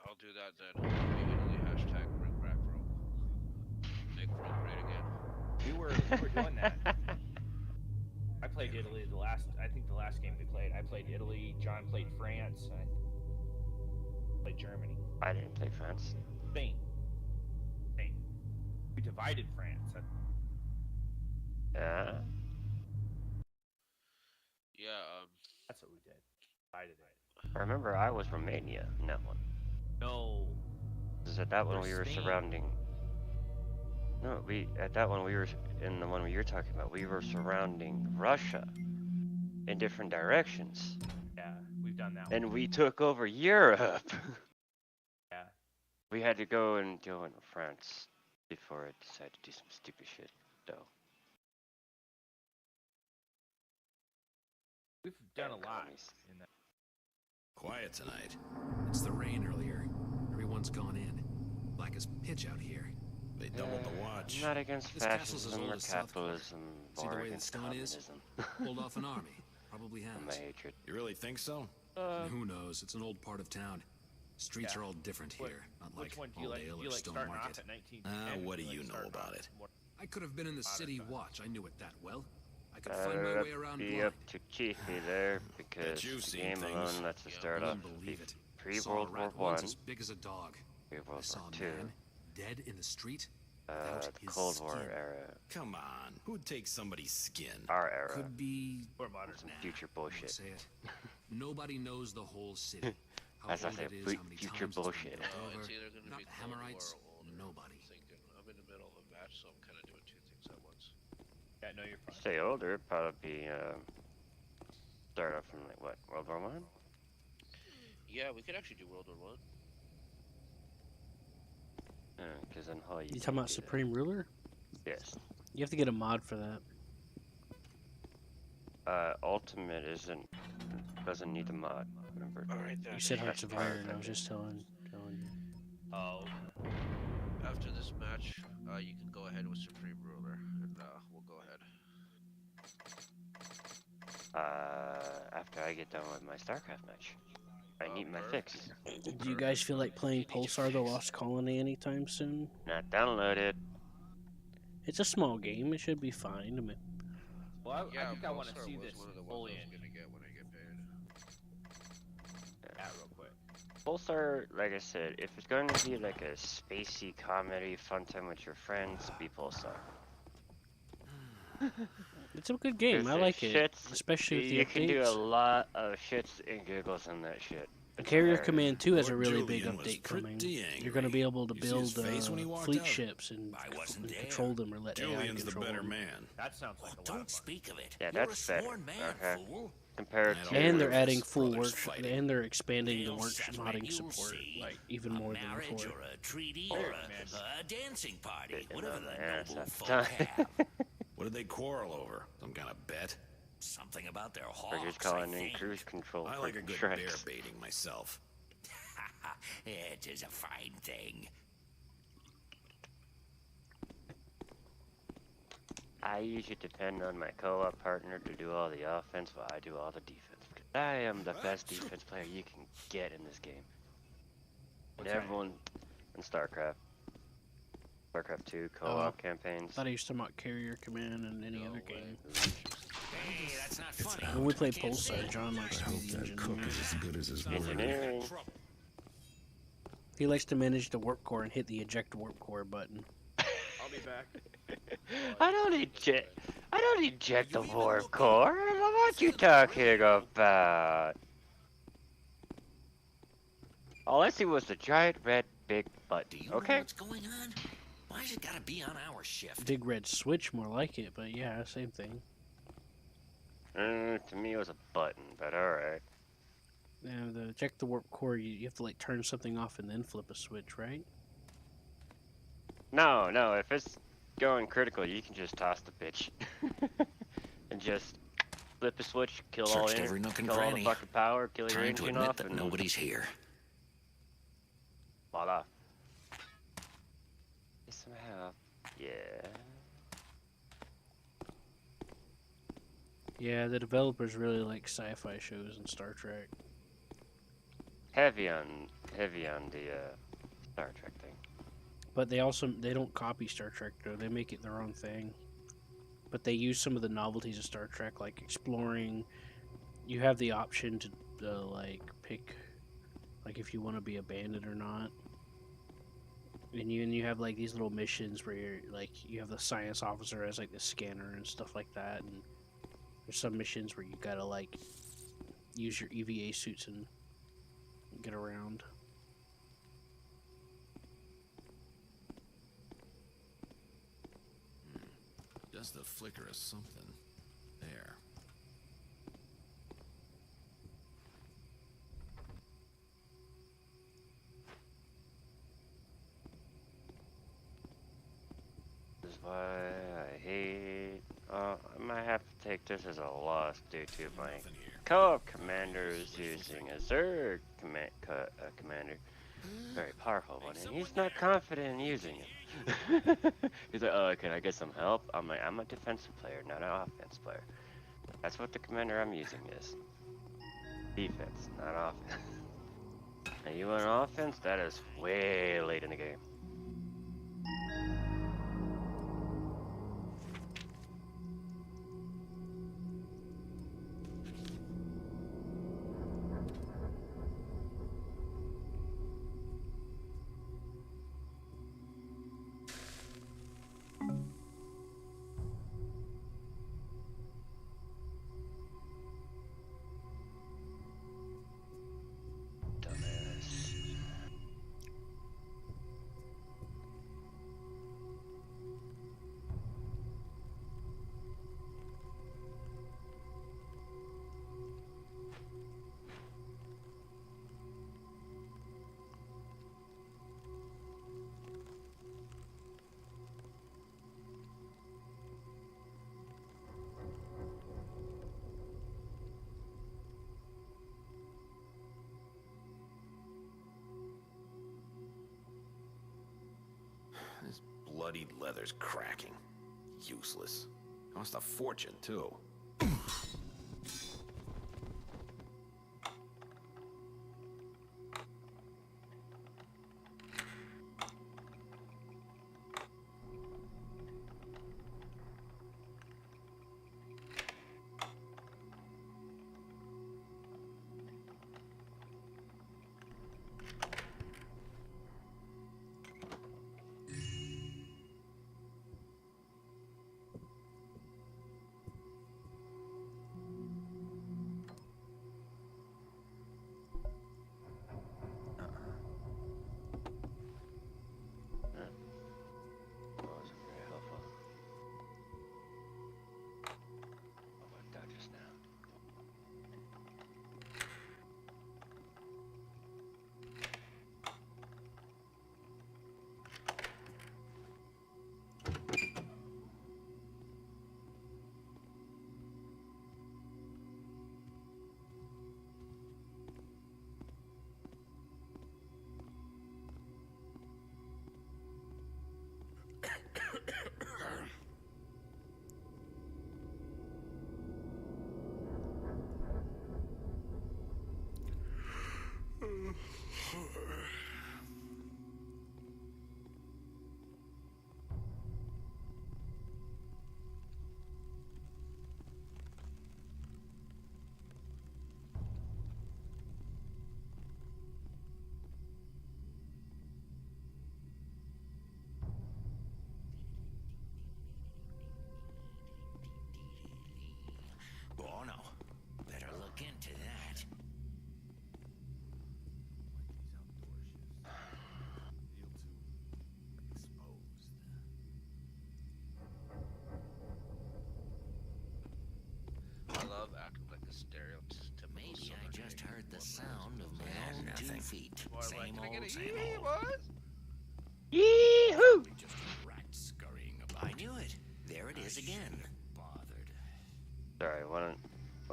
I'll do that then. Immediately hashtag bring back Rome. Make Rome great again. We were doing that. I played Italy I think the last game we played. I played Italy, John played France, and I played Germany. I didn't play France. Spain. We divided France. Yeah. Yeah, That's what we did. Divided it. I remember I was Romania in that one. No. Because at that one we were Spain. surrounding. No, at that one we were in the one you're talking about. We were surrounding Russia in different directions. Yeah, we've done that. And we took over Europe. Yeah. We had to go in France before I decided to do some stupid shit, though. We've done a lot in that. Quiet tonight. It's the rain earlier. Everyone's gone in. Black as pitch out here. They doubled the watch. I'm not against This castle's as fascism old or as South Park. capitalism See the or way the against stone is? communism. Pulled off an army. Probably And my has. hatred. You really think so? Who knows? It's an old part of town. Streets are all different here. Not like Which one do you like? Old Do Ale you or like Stone starting off Market. at 19? What do you know about it? I could have been in the city Modern watch. I knew it that well. I could find my way around Be blind. up to Chiefy there because you've the seen game things. alone lets us Yeah, start You off wouldn't believe it. pre Saw a World War rat One, once as big as a dog. pre I World saw War a Two, man dead in the street without the his Cold War skin. era, Come on. Who'd take somebody's skin? our era, Could be Or modern. some Nah, future I won't bullshit. say it. Nobody knows the whole city. How As I old say, it is, how many future times it's been bullshit. built Oh, over. it's either going to Not be the Cold War Hammerites, or older. nobody. I'm thinking. I'm in the middle of a match, so I'm kind of doing two things at once. Yeah, no, you're fine. Stay older, probably be start off from like what, World War One? Yeah, we could actually do World War One. Because then how You talking about Supreme Ruler? Yes. You have to get a mod for that. Ultimate doesn't need a mod. Remember? All right, then. You said Hearts of That's Iron. I perfect. was just telling you. Oh, After this match, you can go ahead with Supreme Ruler, and we'll go ahead. After I get done with my StarCraft match, I need my fix. Do you guys feel like playing Pulsar: The Lost Colony anytime soon? Not downloaded. It's a small game. It should be fine. I mean, well, I Yeah, think I want to Pulsar see was this one of the ones fully I was in gonna get when I get paid. that real quick. Pulsar, like I said, if it's going to be like a spacey comedy, fun time with your friends, be Pulsar. it's a good game. 'Cause I the like it, shits- especially with the You can do a updates. lot of shits and giggles in that shit. It's Carrier hilarious. Command 2 has a Lord really big Julian was update coming. pretty You're going to be able to You see his build face when he walked fleet out? ships and, I wasn't and there. control them or let AI Julian's the control better them. man. That sounds like Oh, a lot don't of fun. speak of it. Yeah, You're that's a better. sworn man, Okay. fool. Compared I to don't And know they're if adding his full brother's work, fighting. and they're expanding the Well, work Seth, modding you'll support, see. like even a more than marriage before. or a treaty Sure, or man. a dancing party, Bitten whatever on the the ass noble at the folk time. have. What did they quarrel over? Some kind of bet? Something about their Or hawks, just I calling in think. cruise control I for like a good bear Shreks. baiting myself. It is a fine thing. I usually depend on my co-op partner to do all the offense while I do all the defense. Because I am the best defense player you can get in this game. And What's that? everyone in StarCraft 2 co-op Oh. campaigns. I thought I used to talk about Carrier Command and any other game. Hey, that's not funny. When we play You can't say Pulsar, it. John likes to be the engineer. as good as his Engineering. He likes to manage the warp core and hit the eject warp core button. I'll be back. I don't eject the warp core. What you talking about? All I see was the giant red big Do button. you know Okay. what's going on? Why's it gotta be on our shift? Big red switch, more like it, but yeah, same thing. To me, it was a button, but alright. Yeah, the eject the warp core, you have to like turn something off and then flip a switch, right? No, if it's going critical, you can just toss the bitch. and just flip a switch, kill all Searched in, every nook and kill all the cranny. fucking power, kill your Trying to engine admit off, that and nobody's here. voila. Get some help. Yeah. Yeah, the developers really like sci-fi shows and Star Trek. Heavy on heavy on the Star Trek thing. But they don't copy Star Trek though. They make it their own thing. But they use some of the novelties of Star Trek, like exploring. You have the option to like pick, like if you want to be a bandit or not. And you have like these little missions where you're like you have the science officer as like the scanner and stuff like that. And there's some missions where you gotta like use your EVA suits and get around. Just the flicker of something. There. This is why I hate. I might have to take this as a loss due to my Nothing here. co-op commander is using a Zerg commander. Very powerful one, and he's not confident in using it. He's like, oh, can I get some help? I'm like, I'm a defensive player, not an offense player. That's what the commander I'm using is. Defense, not offense. Now you want offense? That is way late in the game. Dumbass. This bloodied leather's cracking. Useless. Cost a fortune, too. That wasn't very helpful. Oh, what that just now? Bueno, better look into that. I love acting like a stereotypical. Maybe I summer just day. heard the sound of my own 2 nothing. feet. Or like, Same can I get old, a same yee, old. boys? Yee-hoo! Just a rat scurrying about. I knew it. There it is again. Bothered. Sorry, one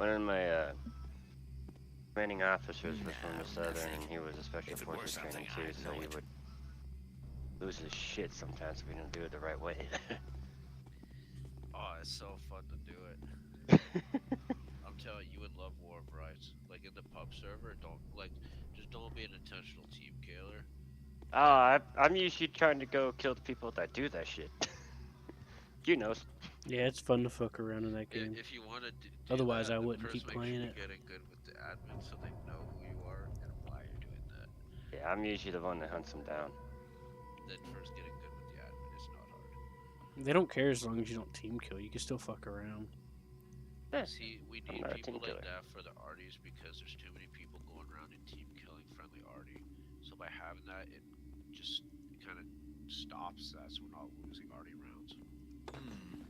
of my commanding officers was from the Southern, and he was a special If it were forces training something, too, I'd so know he it. would lose his shit sometimes if we didn't do it the right way. Oh, it's so fun to do it. I'm tell you would love War of Rights. Like in the pub server, just don't be an intentional team killer. I'm usually trying to go kill the people that do that shit. You know. Yeah, it's fun to fuck around in that game. If you want to do Otherwise, that, I then wouldn't first keep make playing sure it. you're getting good with the admin so they know who you are and why you're doing that. Yeah, I'm usually the one that hunts them down. Then first getting good with the admin is not hard. They don't care as long as you don't team kill. You can still fuck around. Yeah. See, we I'm need not a people team like killer. that for the arties because there's too many people going around in team killing friendly arty. So by having that, it just kind of stops that, so we're not losing arty rounds.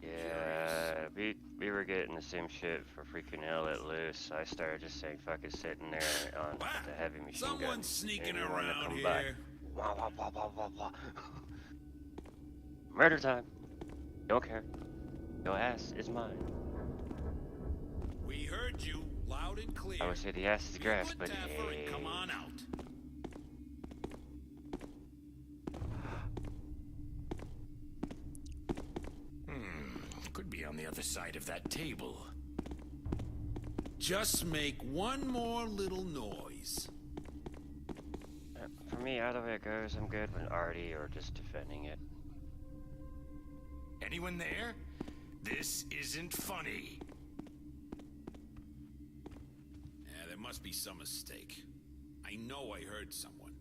Yeah, we were getting the same shit for freaking hell at loose. I started just saying fuck it, sitting there on the heavy machine gun. Someone's sneaking Anyone to around come here. by. Wah, wah, wah, wah, wah, wah. Murder time. Don't care. Your ass is mine. We heard you loud and clear. I would say the ass is Be a grass, good but tapper hey. and come on out. Could be on the other side of that table. Just make one more little noise. For me, either way it goes, I'm good with arty or just defending it. Anyone there? This isn't funny. Yeah, there must be some mistake. I know I heard someone.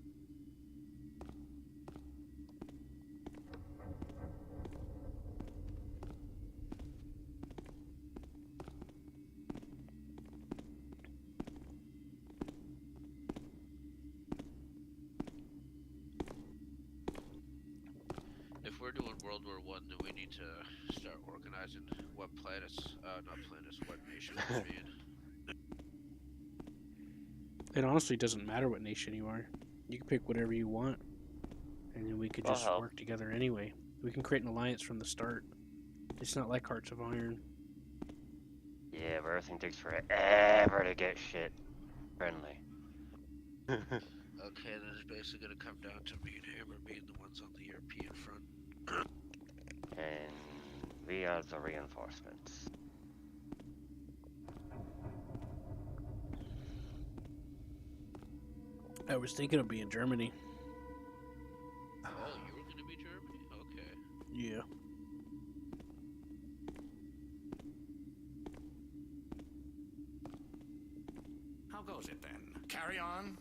If we're doing World War I, then we need to start organizing what what nations we're in. It honestly doesn't matter what nation you are. You can pick whatever you want, and then we could just Well, work together anyway. We can create an alliance from the start. It's not like Hearts of Iron. Yeah, but everything takes forever to get shit friendly. Okay, then it's basically gonna come down to me and Hammer being the ones on the European front. And we are the reinforcements. I was thinking of being Germany. Oh, you were gonna be Germany? Okay. Yeah. How goes it then? Carry on?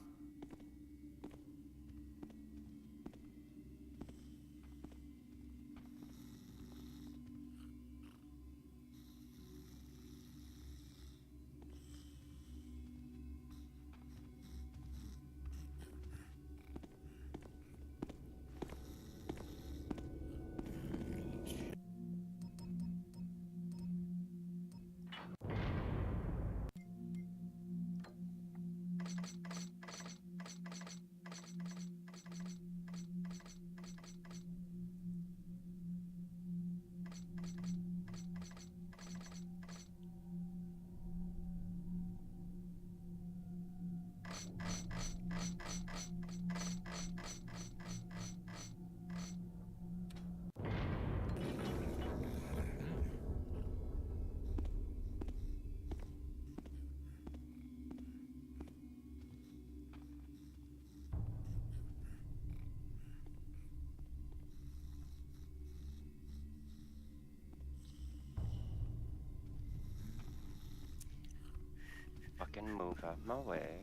Fucking move out my way.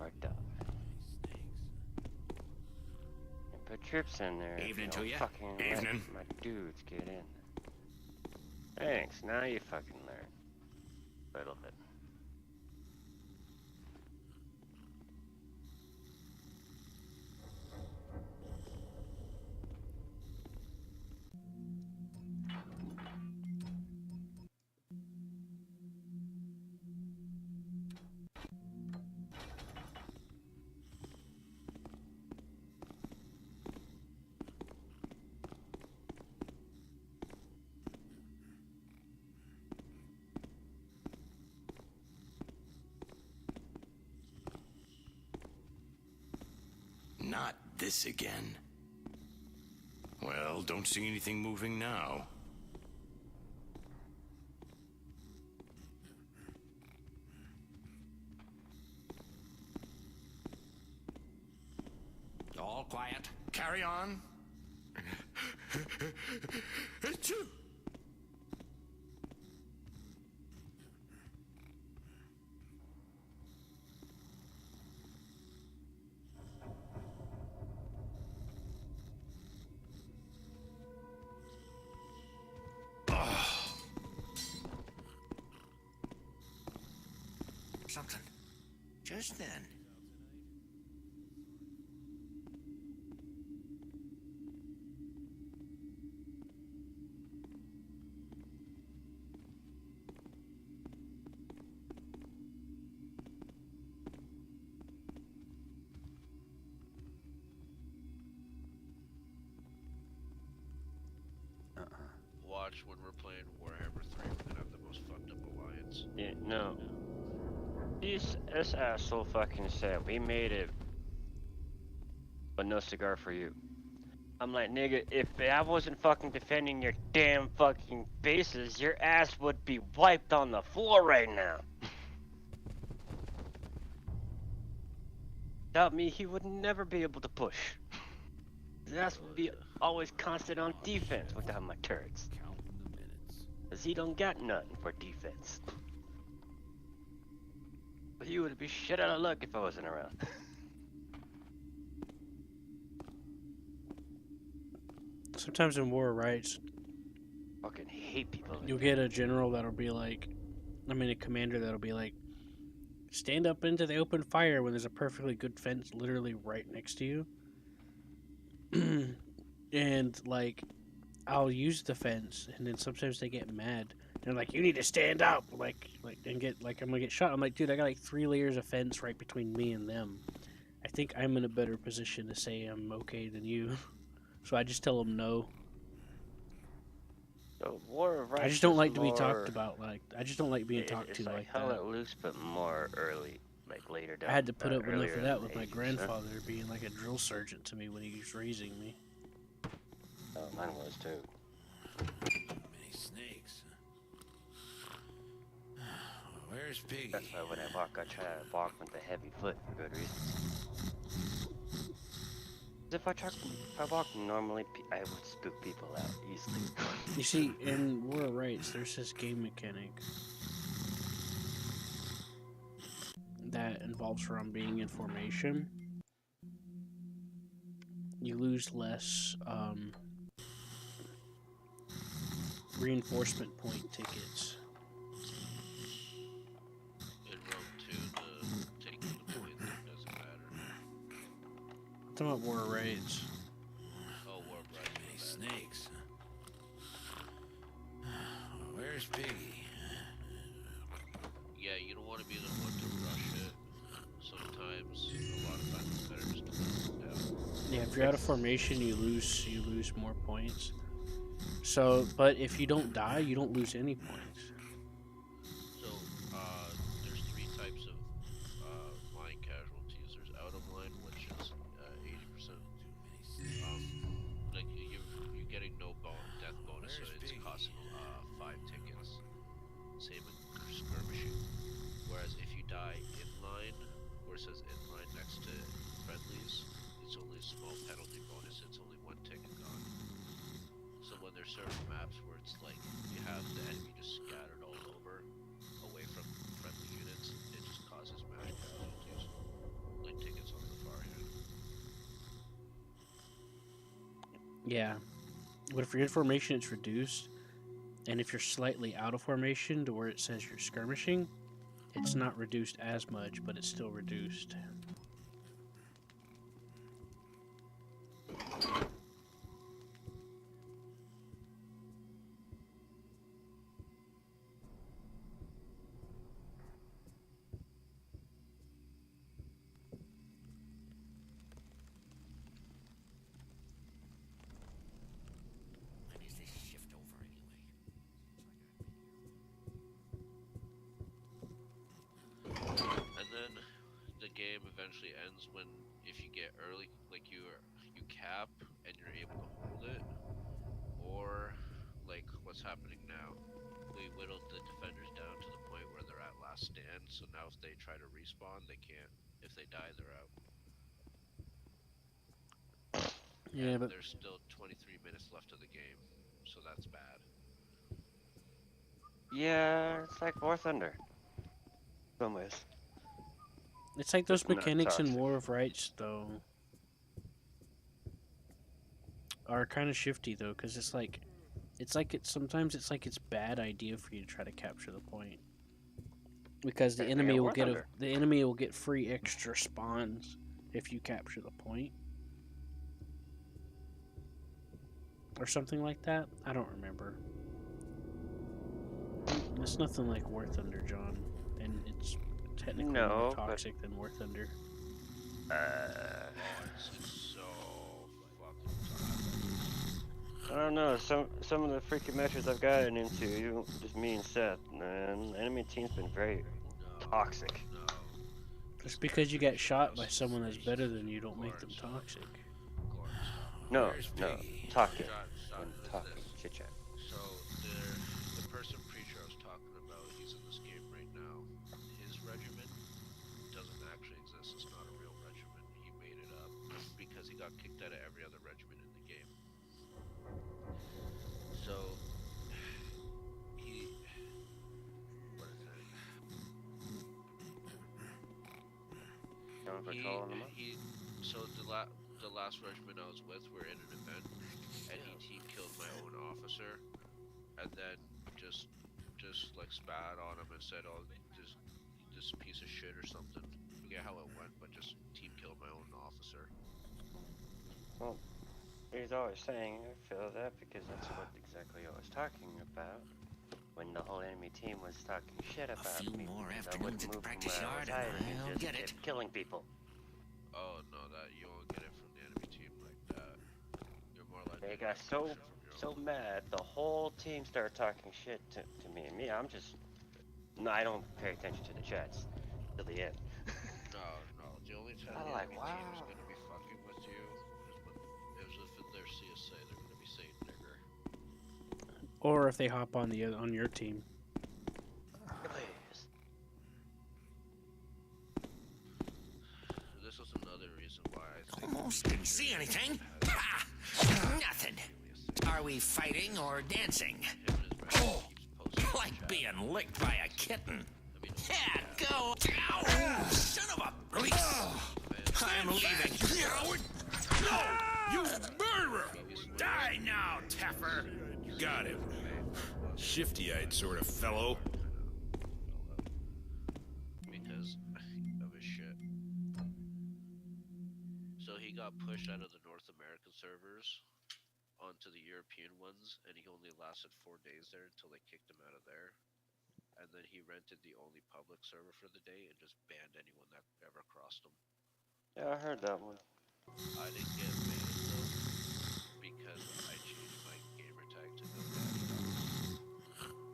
Or die. And put troops in there. if Evening you to don't ya. fucking let Evening. my dudes get in. Thanks, now you fucking learn. A little bit. Not this again. Well, don't see anything moving now. quiet. Carry on. Achoo. Something. Just then. Watch when we're playing Warhammer 3, we're gonna have the most fucked up alliance. Yeah, no. This asshole fucking said we made it, but no cigar for you. I'm like, nigga, if I wasn't fucking defending your damn fucking bases, your ass would be wiped on the floor right now. Without me, he would never be able to push. His ass would be always constant on defense without my turrets. Counting the minutes. Cause he don't got nothing for defense. But he would be shit out of luck if I wasn't around. Sometimes in War of Rights, Fucking hate people. you'll get a general that'll be like, I mean, a commander that'll be like, stand up into the open fire when there's a perfectly good fence literally right next to you. And like, I'll use the fence, and then sometimes they get mad. They're like, "You need to stand up," and get like, I'm gonna get shot. I'm like, dude, I got like 3 layers of fence right between me and them. I think I'm in a better position to say I'm okay than you. So I just tell them no. So War of Rights I just don't is like to be more- talked about. Like, I just don't like being talked it's to like hell that. let loose, but more early, like later down. I had to put up enough earlier of in that the with my 80s, huh? grandfather being like a drill sergeant to me when he was raising me. Oh, mine was too. Many snakes. Where's Piggy? That's why when I walk, I try to walk with a heavy foot for good reasons. 'Cause if I walk normally, I would spook people out easily. You see, in War of Rights, there's this game mechanic that involves around being in formation. You lose less reinforcement point tickets. In Rogue 2, the taking the point thing doesn't matter. I'm talking about War of Rights. Oh, War of Rights. Many snakes. Where's Piggy? Yeah, you don't want to be the one to rush it. Sometimes, a lot of times, it's better just to let it down. Yeah, if you're out of formation, you lose more points. So, but if you don't die, you don't lose any points. So, there's 3 types of line casualties. There's out of line, which is 80%. Like you're getting no death bonus, so it's costing 5 tickets. Same in skirmishing. Whereas if you die in line, where it says in line next to friendlies, it's only a small penalty bonus. It's only 1 ticket gone. So when there's certain maps where it's like you have the enemy just scattered all over, away from friendly units, it just causes mass casualties, like tickets on the far end. Yeah. But if you're in formation, it's reduced. And if you're slightly out of formation to where it says you're skirmishing, it's not reduced as much, but it's still reduced. When is this shift over anyway? And then the game eventually ends when if you get early, like you cap and you're able to hold it, or like what's happening now. We whittled the defenders down to the point where they're at last stand, so now if they try to respawn, they can't. If they die, they're out. Yeah, and but there's still 23 minutes left of the game, so that's bad. Yeah, it's like War Thunder. Some ways. it's like those Just not mechanics in toxic. War of Rights, though, are kind of shifty though, because it's sometimes it's like it's bad idea for you to try to capture the point because Same thing in War Thunder. the enemy will get free extra spawns if you capture the point or something like that. I don't remember. It's nothing like War Thunder, John, and it's technically more No, but toxic than War Thunder. uh, Oh, it's so fucking toxic. I don't know. Some of the freaking matches I've gotten into, even just me and Seth, man, the enemy team's been very No, toxic. no. Just because you get shot by someone that's better than you, don't make them toxic. Gordon, stop. No, Where's no, Piggy? talking John, and listen talking, to this. chit chat. So the person preacher I was talking about, he's in this game right now. His regiment doesn't actually exist. It's not a real regiment. He made it up because he got kicked out of every other regiment in the game. So he, what is it? Going patrol on the So the last regiment I was with, we're in an event, and he team killed my own officer, and then just like spat on him and said, "Oh, this piece of shit" or something. Forget how it went, but just team killed my own officer. Well, he's always saying, I feel that because that's what exactly I was talking about. When the whole enemy team was talking shit about few me, more because I afternoons wouldn't at the move from practice where I was yard and hiding and I'll just get it. kept killing people. Oh no, that you won't get it from the enemy team like that. You're more likely They to got get so bullshit from your own. mad, the whole team started talking shit to me. And me, I'm just, no, I don't pay attention to the chats till the end. No. The only time I'm the like, enemy team is wow. gonna be fucking with you is if in their CSA they're gonna be saying nigger. Or if they hop on on your team. Please. This is another reason why I think Almost didn't see anything. Ha! Nothing. Are we fighting or dancing? him and his regiment keeps posting Like chat. being licked by a kitten. I mean, Yeah, go. Ow! Son of a release. I'm leaving. Coward! No! You murderer! Die now, Taffer! Got him. Shifty-eyed sort of fellow. because of his shit. So he got pushed out of the North American servers onto the European ones, and he only lasted 4 days there until they kicked him out of there. And then he rented the only public server for the day and just banned anyone that ever crossed him. Yeah, I heard that one. I didn't get banned though because I changed my gamer tag to GoDaddy.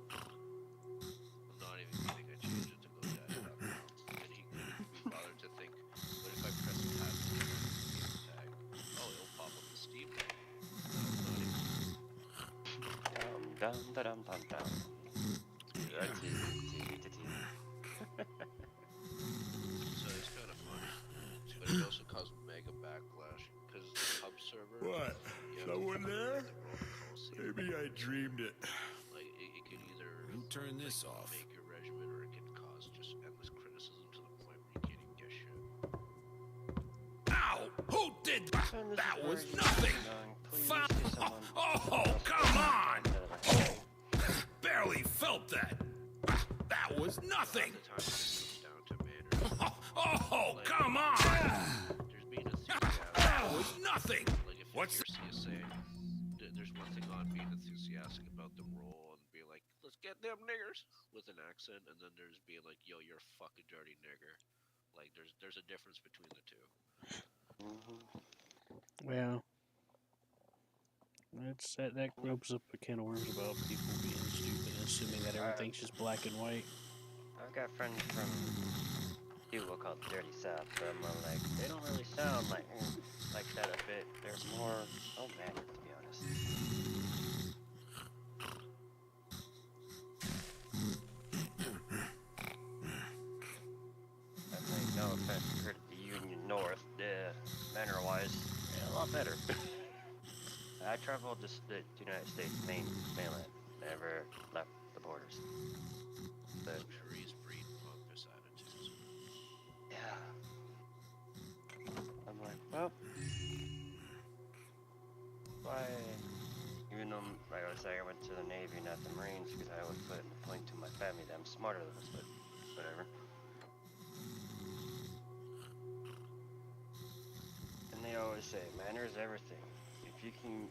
I'm not even kidding. I changed it to GoDaddy.com, and he couldn't be bothered to think, what if I press tab to change my gamer tag? Oh, it'll pop up the Steam name. No, not even. Dum dum dum dum. That's it. So it's kind of funny, but it also caused mega backlash because the pub server. What? You have Someone to there? the Roman Coliseum. Maybe I dreamed it. Like it could either Who turned this off? make your regiment, or it can cause just endless criticism to the point where you can't even get shit. Ow! Who did that? And this That is was where nothing! Please Fa- get someone Oh, else come on! instead of a- Barely felt that! That was A nothing! lot of the time, it just comes down to manners. Oh, come on! There's being enthusiastic. That was nothing! Like if What's you're CSA, there's one thing on being enthusiastic about the role and being like, let's get them niggers with an accent, and then there's being like, yo, you're a fucking dirty nigger. Like there's a difference between the two. Yeah. That opens up a can of worms about people being stupid, assuming that everything's just black and white. I've got friends from people called Dirty South, but I'm like, they don't really sound like that a bit. They're more mannered, to be honest. I think, no offense to the Union North, manner-wise, a lot better. I traveled the United States mainland. Never left the borders. But Luxuries breed pompous attitudes. yeah, I'm like, well, why? Even though, like I was saying, I went to the Navy, not the Marines, because I always put the point to my family that I'm smarter than us, but whatever. And they always say, manners everything. If you can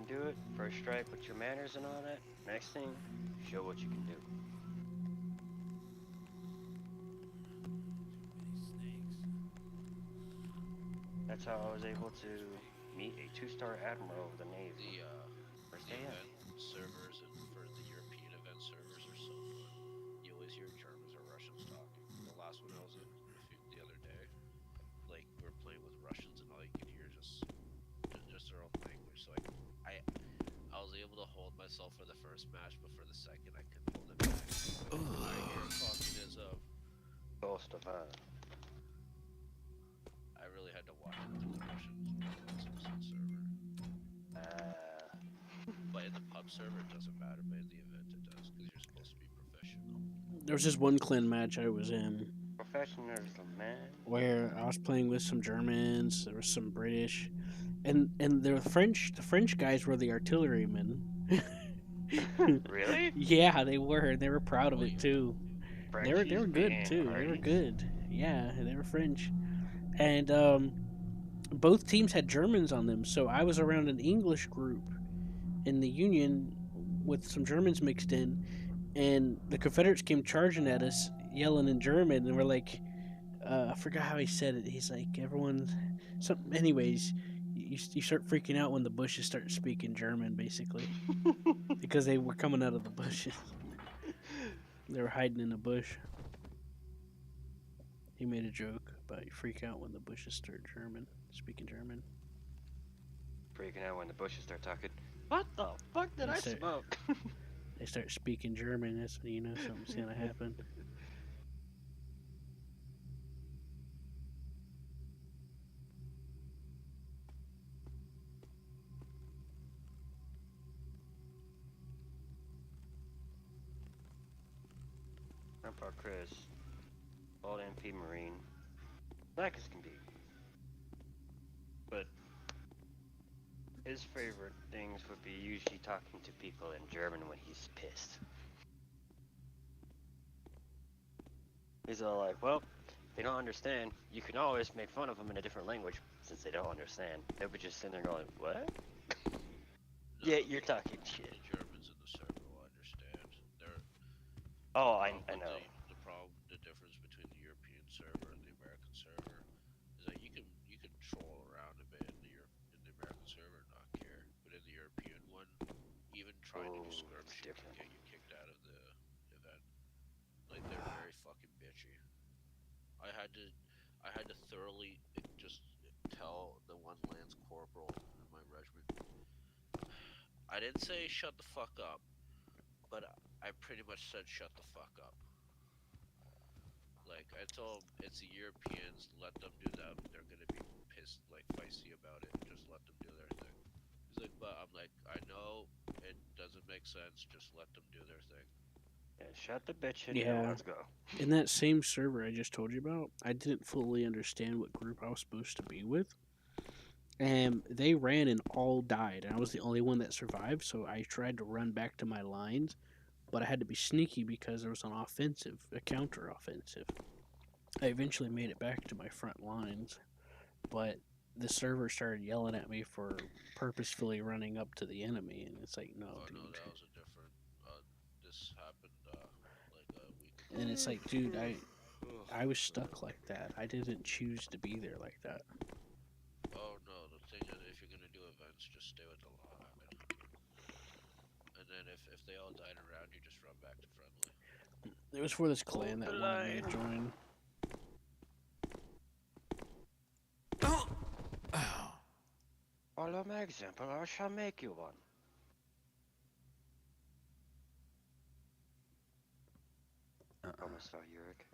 do it, first strike with your manners and all that, next thing, show what you can do. That's how I was able to meet a 2-star admiral of the Navy. First The day in. event servers and for the European event servers are so fun. You always hear Germans or Russians talking. The last one I was in the other day, like we're playing with Russians and all you can hear just their own language. So I was able to hold myself for the first match, but for the second I couldn't hold it back. I hear communism. Ghost of I really had to watch it through the Russian server. But in the pub server, it doesn't matter. But in the event, it does because you're supposed to be professional. There was this one clan match I was in Professionalism, man. where I was playing with some Germans. There was some British, and the French. The French guys were the artillerymen. Really? Yeah, they were. They were proud of it too. They were Frenchies good being too. They were hardies? good. Yeah, they were French, and both teams had Germans on them. So I was around an English group in the Union with some Germans mixed in, and the Confederates came charging at us, yelling in German, and we're like, I forgot how he said it. He's like, everyone, something. Anyways, you start freaking out when the bushes start speaking German, basically, because they were coming out of the bushes. They were hiding in a bush. He made a joke about you freak out when the bushes start speaking German. Freaking out when the bushes start talking. What the fuck did I smoke? They start speaking German. That's when you know something's gonna happen. Grandpa Chris, old MP Marine, black as can be. But his favorite things would be usually talking to people in German when he's pissed. He's all like, well, they don't understand. You can always make fun of them in a different language since they don't understand. They'll be just sitting there going, what? Yeah, you're talking shit. The Germans in the server will understand. Oh, I know. The difference between the European server and the American server is that you can troll around a bit in the American server and not care, but in the European one, even trying to do skirmishing can get you kicked out of the event. Like they're very fucking bitchy. I had to thoroughly just tell the one lance corporal in my regiment. I didn't say shut the fuck up, but I pretty much said shut the fuck up. Like, I told him, it's the Europeans, let them do them. They're gonna be pissed, like, feisty about it. Just let them do their thing. He's like, but I'm like, I know it doesn't make sense. Just let them do their thing. Yeah, shut the bitch in Yeah. and let's go. In that same server I just told you about, I didn't fully understand what group I was supposed to be with. And they ran and all died. And I was the only one that survived, so I tried to run back to my lines, but I had to be sneaky because there was a counter offensive. I eventually made it back to my front lines, but the server started yelling at me for purposefully running up to the enemy, and it's like, no, dude. No, that was a different. This happened like a week ago. And it's like, dude, I was stuck like that. I didn't choose to be there like that. Oh no, the thing is, if you're gonna do events, just stay with the line. And then if they all died around you, just run back to friendly. It was for this clan that wanted me to join. Follow my example, or I shall make you one. Commissar Yurik.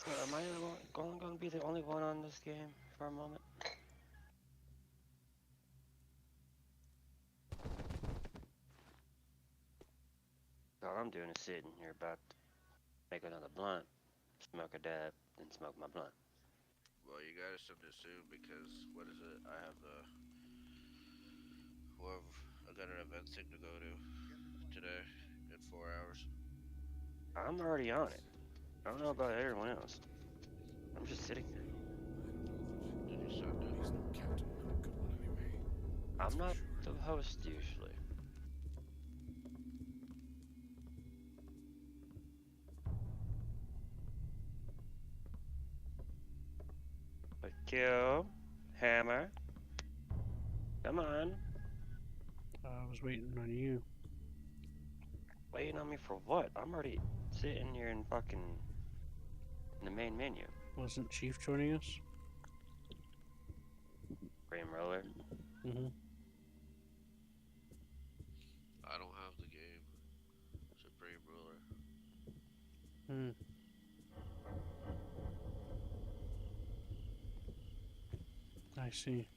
Am I going to be the only one on this game for a moment? All I'm doing is sitting here about to make another blunt, smoke a dab, then smoke my blunt. Well, you gotta send it soon because what is it? I have well, I got an event thing to go to today in 4 hours. I'm already on it. I don't know about everyone else. I'm just sitting here. Did you send it? He's no captain, not a good one anyway. I'm That's for not sure. the host usually. But Q, Hammer, come on. I was waiting on you. Waiting on me for what? I'm already sitting here in fucking in the main menu. Wasn't Chief joining us? Cream roller. Mm-hmm. I don't have the game. Supreme Ruler. Hmm. I see.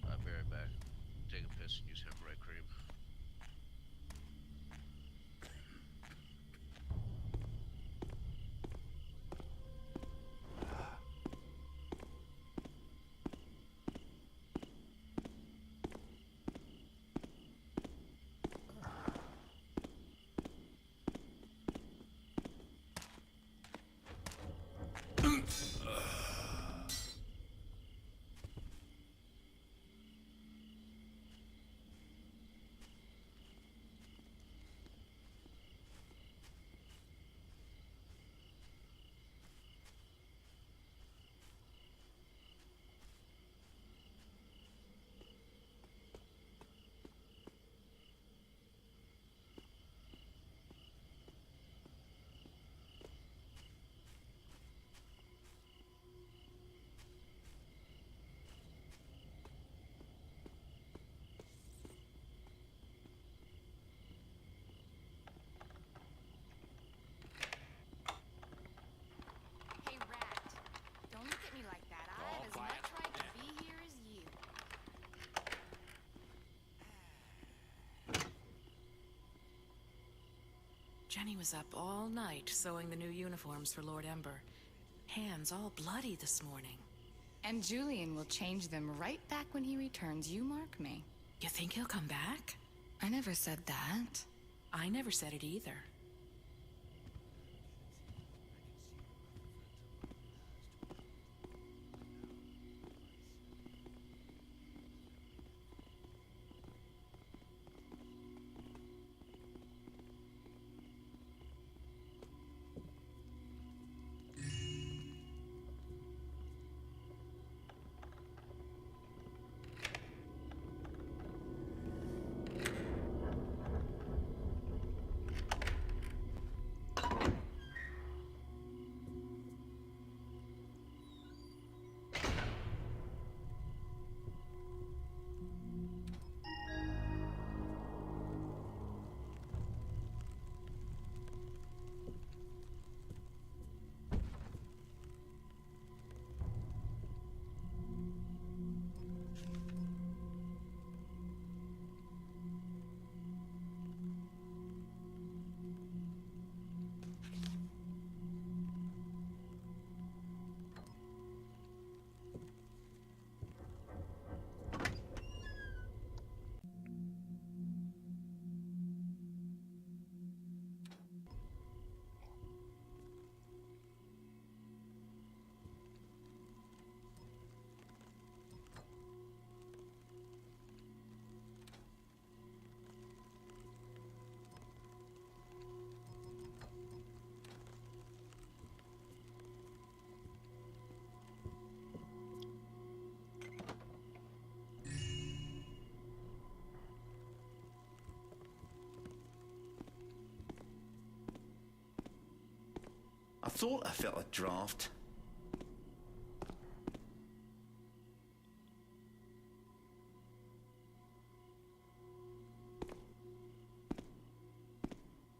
I'll be right back. Take a piss and use hemorrhoid cream. Hey, Rat. Don't look at me like that. I All have as quiet. much right to be here as you. Jenny was up all night sewing the new uniforms for Lord Ember. Hands all bloody this morning. And Julian will change them right back when he returns, you mark me. You think he'll come back? I never said that. I never said it either. thought I felt a draft.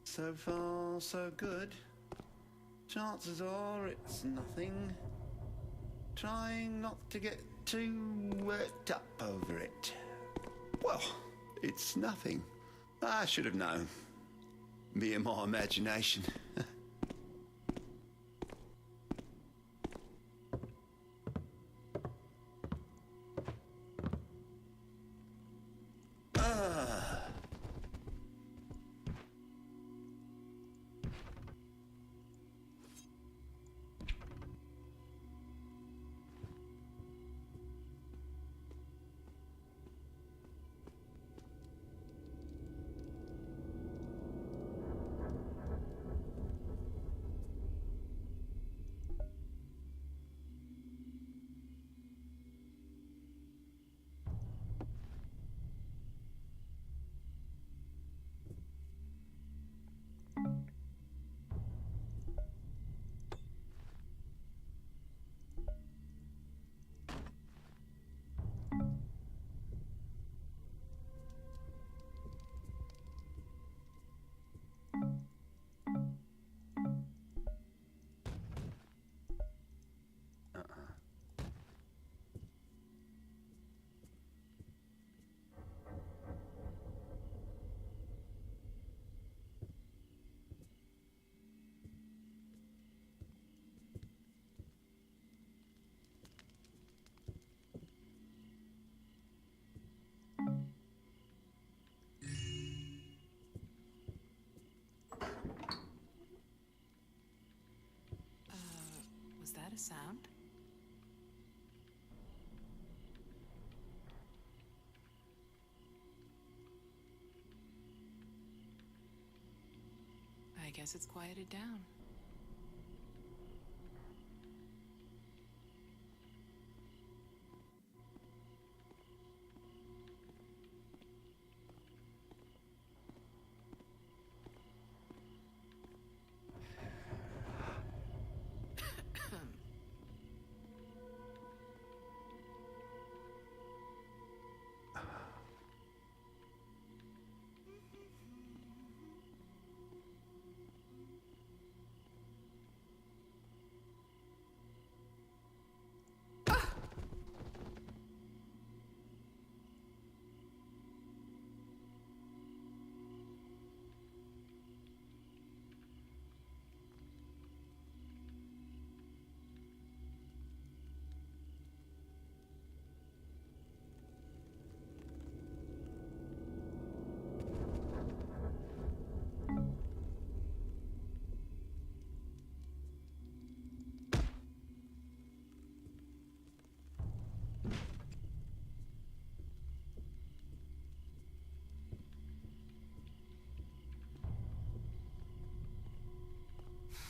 So far, so good. Chances are it's nothing. Trying not to get too worked up over it. Well, it's nothing. I should have known. Me and my imagination. Was that a sound? I guess it's quieted down.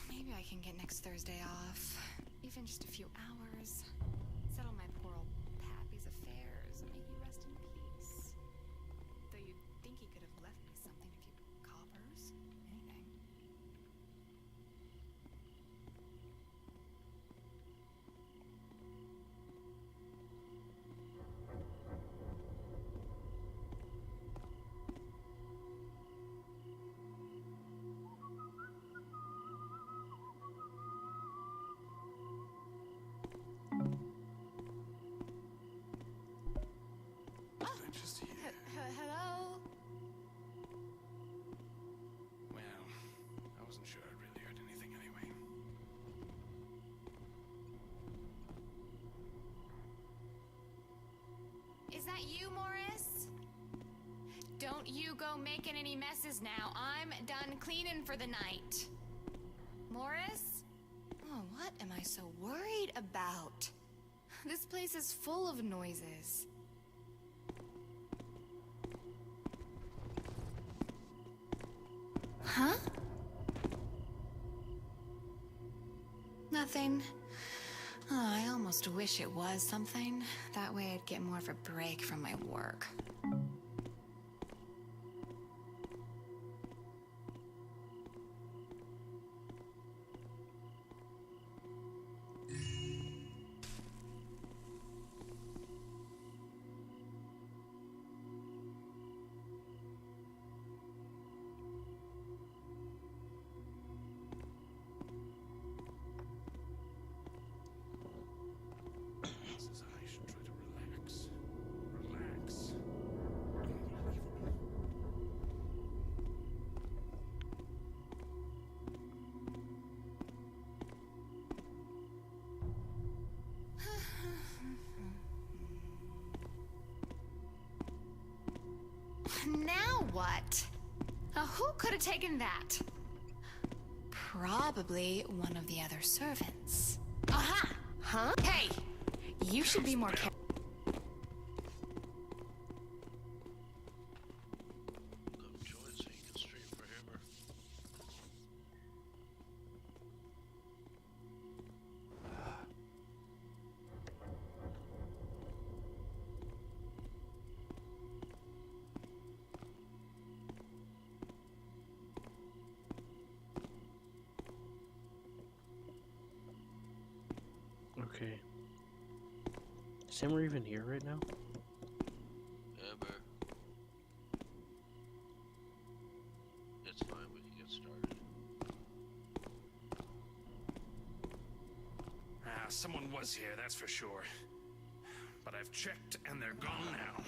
Maybe I can get next Thursday off. Even just a few hours. Settle my poor old pappy's affairs and make you rest in peace. Though you'd think he could have left me something, a few coppers, anything. Just here. Hello? Well, I wasn't sure I'd really heard anything anyway. Is that you, Morris? Don't you go making any messes now. I'm done cleaning for the night. Morris? Oh, what am I so worried about? This place is full of noises. Huh? Nothing. Oh, I almost wish it was something. That way I'd get more of a break from my work. Says I should try to relax. Relax. Unbelievable. Now what? Who could have taken that? Probably one of the other servants. Aha! Huh? Hey! You should be more careful. Come join so you can stream for Hammer. Okay. Is Hammer even here right now? Hammer. It's fine, we can get started. Someone was here, that's for sure. But I've checked and they're gone now.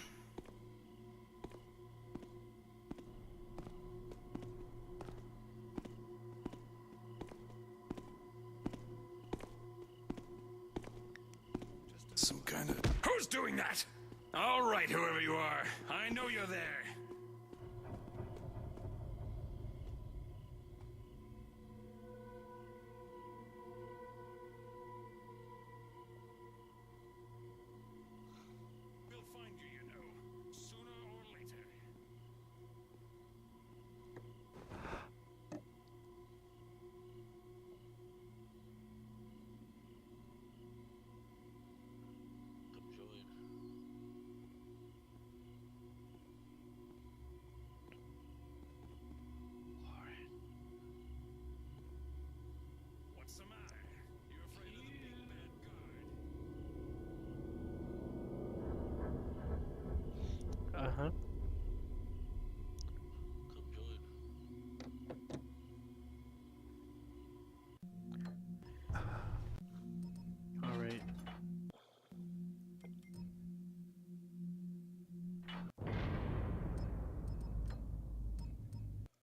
Some kind of... Who's doing that? All right, whoever you are. I know you're there.